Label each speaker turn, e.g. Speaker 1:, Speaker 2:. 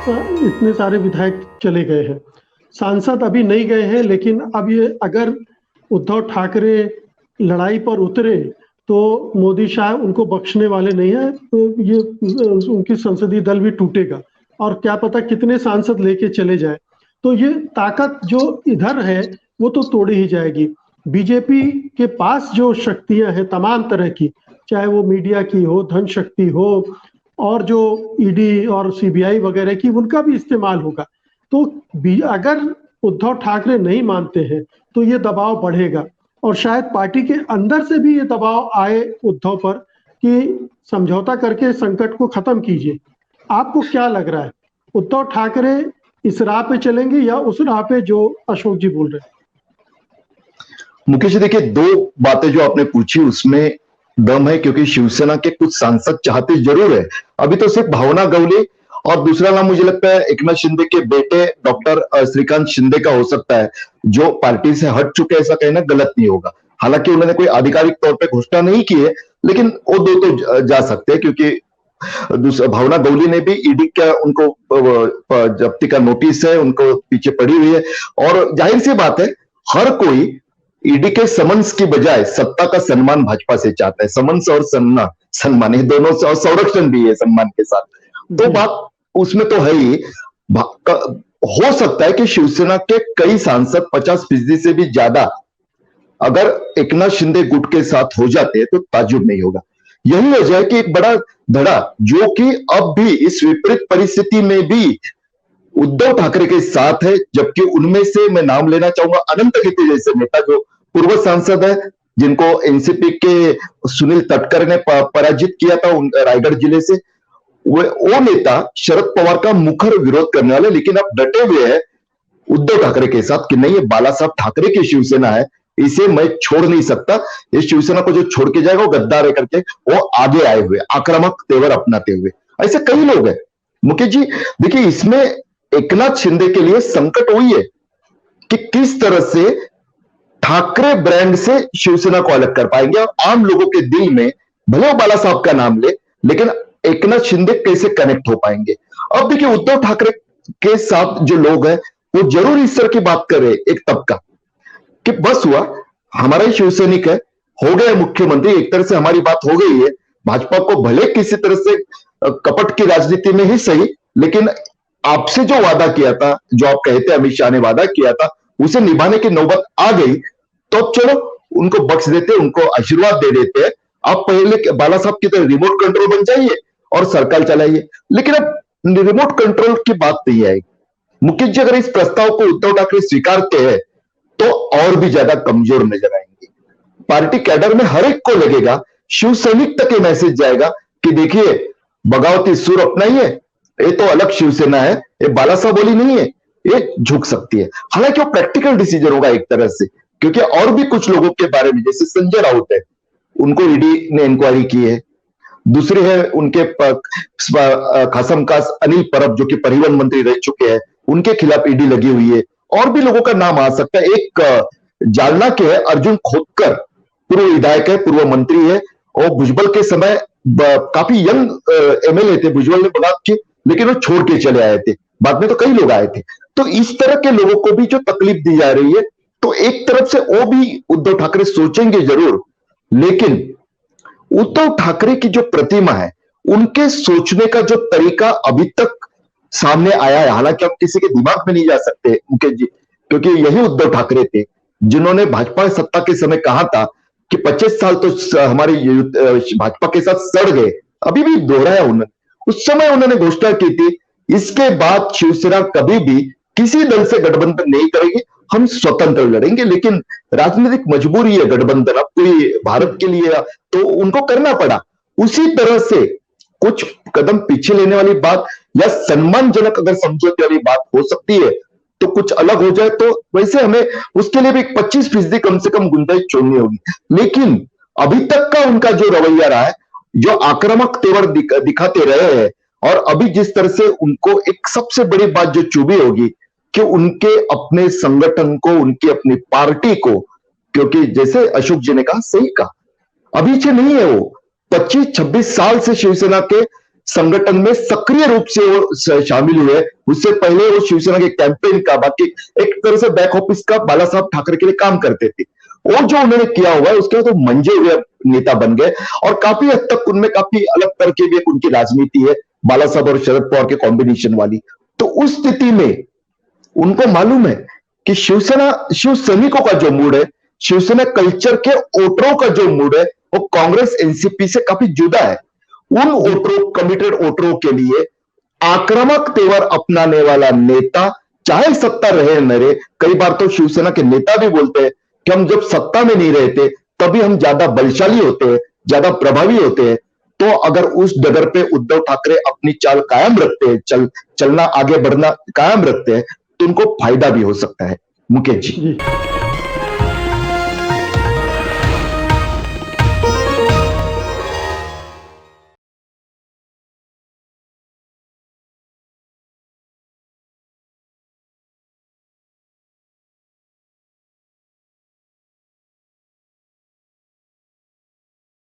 Speaker 1: इतने सारे विधायक चले गए हैं, सांसद अभी नहीं गए हैं, लेकिन अब ये अगर उद्धव ठाकरे लड़ाई पर उतरे तो मोदी शायद उनको बख्शने वाले नहीं है, तो ये उनकी संसदीय दल भी टूटेगा और क्या पता कितने सांसद लेके चले जाए। तो ये ताकत जो इधर है वो तो तोड़ी ही जाएगी। बीजेपी के पास जो शक्तियां हैं तमाम तरह की, चाहे वो मीडिया की हो, धन शक्ति हो, और जो ईडी और सीबीआई वगैरह की, उनका भी इस्तेमाल होगा। तो अगर उद्धव ठाकरे नहीं मानते हैं तो ये दबाव बढ़ेगा और शायद पार्टी के अंदर से भी ये दबाव आए उद्धव पर कि समझौता करके संकट को खत्म कीजिए। आपको क्या लग रहा है, उद्धव ठाकरे इस राह पे चलेंगे या उस राह पे जो अशोक जी बोल रहे हैं?
Speaker 2: मुकेश जी, देखिए, दो बातें जो आपने पूछी उसमें दम है, क्योंकि शिवसेना के कुछ सांसद चाहते जरूर है। अभी तो सिर्फ भावना गवली और दूसरा नाम मुझे लगता है एकनाथ शिंदे के बेटे डॉक्टर श्रीकांत शिंदे का हो सकता है, जो पार्टी से हट चुके, ऐसा कहना गलत नहीं होगा। हालांकि उन्होंने कोई आधिकारिक तौर पे घोषणा नहीं की है, लेकिन वो दो तो जा सकते हैं, क्योंकि दूसरा भावना गवली ने भी ईडी का उनको जब्ती का नोटिस है, उनको पीछे पड़ी हुई है। और जाहिर सी बात है, हर कोई ईडी के समन्स की बजाय सत्ता का सम्मान भाजपा से चाहता है। समन्स और सम्मान ये दोनों से, और संरक्षण भी है सम्मान के साथ। तो बात उसमें तो है ही। हो सकता है कि शिवसेना के कई सांसद 50% से भी ज्यादा अगर एकनाथ शिंदे गुट के साथ हो जाते तो ताज्जुब नहीं होगा। यही वजह है कि एक बड़ा धड़ा जो कि अब भी इस विपरीत परिस्थिति में भी उद्धव ठाकरे के साथ है, जबकि उनमें से मैं नाम लेना चाहूंगा अनंत गीते जैसे नेता, जो पूर्व सांसद है, जिनको एनसीपी के सुनील तटकरे ने पराजित किया था रायगढ़ जिले से। वो नेता शरद पवार का मुखर विरोध करने वाले, लेकिन अब डटे हुए हैं उद्धव ठाकरे के साथ कि नहीं, ये बाला साहब ठाकरे की शिवसेना है, इसे मैं छोड़ नहीं सकता। इस शिवसेना को जो छोड़ के जाएगा वो गद्दार है करके वो आगे आए हुए आक्रामक तेवर अपनाते हुए ऐसे कई लोग हैं। मुकेश जी, देखिए, इसमें एकनाथ शिंदे के लिए संकट वही है कि किस तरह से ठाकरे ब्रांड से शिवसेना को अलग कर पाएंगे और आम लोगों के दिल में भले वो बाला साहब का नाम ले, लेकिन एकनाथ शिंदे कैसे कनेक्ट हो पाएंगे। अब देखिए, उद्धव ठाकरे के साथ जो लोग हैं वो जरूर इस तरह की बात कर रहे, एक तबका कि बस हुआ, हमारा ही शिवसैनिक है, हो गया मुख्यमंत्री, एक तरह से हमारी बात हो गई है। भाजपा को भले किसी तरह से कपट की राजनीति में ही सही, लेकिन आपसे जो वादा किया था, जो आप कहते अमित शाह ने वादा किया था, उसे निभाने की नौबत आ गई, तो अब चलो उनको बख्श देते, उनको आशीर्वाद दे देते हैं। आप पहले बाला साहब की तरह रिमोट कंट्रोल बन जाइए और सरकार चलाइए। लेकिन अब रिमोट कंट्रोल की बात नहीं आएगी। मुकेश जी, अगर इस प्रस्ताव को उद्धव ठाकरे स्वीकारते हैं तो और भी ज्यादा कमजोर नजर आएंगे। पार्टी कैडर में हर एक को लगेगा, शिव सैनिक तक ये मैसेज जाएगा कि देखिए, बगावती सुर अपना ही है, ये तो अलग शिवसेना है, ये बाला साहब बोली नहीं है, ये झुक सकती है। हालांकि वो प्रैक्टिकल डिसीजन होगा एक तरह से, क्योंकि और भी कुछ लोगों के बारे में, जैसे संजय राउत है, उनको ईडी ने इंक्वायरी की है। दूसरे है उनके खासम खास अनिल परब, जो कि परिवहन मंत्री रह चुके हैं, उनके खिलाफ ईडी लगी हुई है। और भी लोगों का नाम आ सकता है। एक जालना के है अर्जुन खोतकर, पूर्व विधायक है, पूर्व मंत्री है, और भुजबल के समय काफी यंग एमएलए थे, भुजबल ने बगावत की, लेकिन वो छोड़ के चले आए थे। बाद में तो कई लोग आए थे। तो इस तरह के लोगों को भी जो तकलीफ दी जा रही है, तो एक तरफ से वो भी उद्धव ठाकरे सोचेंगे जरूर, लेकिन उद्धव ठाकरे की जो प्रतिमा है, उनके सोचने का जो तरीका अभी तक सामने आया है, हालांकि हम किसी के दिमाग में नहीं जा सकते मुकेश जी, क्योंकि यही उद्धव ठाकरे थे जिन्होंने भाजपा सत्ता के समय कहा था कि 25 साल तो हमारी भाजपा के साथ सड़ गए। अभी भी दोहराया उन्होंने, उस समय उन्होंने घोषणा की थी, इसके बाद शिवसेना कभी भी किसी दल से गठबंधन नहीं करेगी, हम स्वतंत्र लड़ेंगे। लेकिन राजनीतिक मजबूरी है गठबंधन, अब कोई भारत के लिए, तो उनको करना पड़ा। उसी तरह से कुछ कदम पीछे लेने वाली बात या सम्मानजनक अगर समझौते वाली बात हो सकती है, तो कुछ अलग हो जाए तो वैसे हमें उसके लिए भी 25% कम से कम गुंजाइश छोड़नी होगी। लेकिन अभी तक का उनका जो रवैया रहा है, जो आक्रामक तेवर दिखाते रहे हैं, और अभी जिस तरह से उनको एक सबसे बड़ी बात जो चुभी होगी कि उनके अपने संगठन को, उनकी अपनी पार्टी को, क्योंकि जैसे अशोक जी ने कहा, सही कहा, अभी से नहीं है वो, 25-26 साल से शिवसेना के संगठन में सक्रिय रूप से वो शामिल हुए। उससे पहले वो शिवसेना के कैंपेन का, बाकी एक तरह से बैक ऑफिस का बाला साहब ठाकरे के लिए काम करते थे। और जो उन्होंने किया हुआ है उसके बाद तो मंजे हुए नेता बन गए, और काफी हद तक उनमें काफी अलग तरह की भी एक उनकी राजनीति है, बाला साहब और शरद पवार के कॉम्बिनेशन वाली। तो उस स्थिति में उनको मालूम है कि शिवसेना, शिव सैनिकों का जो मूड है, शिवसेना कल्चर के वोटरों का जो मूड है, वो कांग्रेस एनसीपी से काफी जुदा है। उन वोटरों, कमिटेड वोटरों के लिए आक्रामक तेवर अपनाने वाला नेता, चाहे सत्ता रहे न रहे, कई बार तो शिवसेना के नेता भी बोलते हैं कि हम जब सत्ता में नहीं रहते तभी हम ज्यादा बलशाली होते हैं, ज्यादा प्रभावी होते हैं। तो अगर उस डगर पे उद्धव ठाकरे अपनी चाल कायम रखते हैं, चलना, आगे बढ़ना कायम रखते हैं, तो उनको फायदा भी हो सकता है। मुकेश जी।